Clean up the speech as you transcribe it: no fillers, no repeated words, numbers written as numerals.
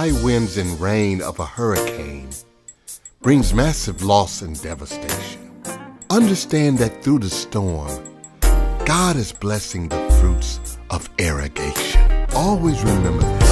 high winds and rain of a hurricane brings massive loss and devastation. Understand that through the storm, God is blessing the fruits of irrigation. Always remember that.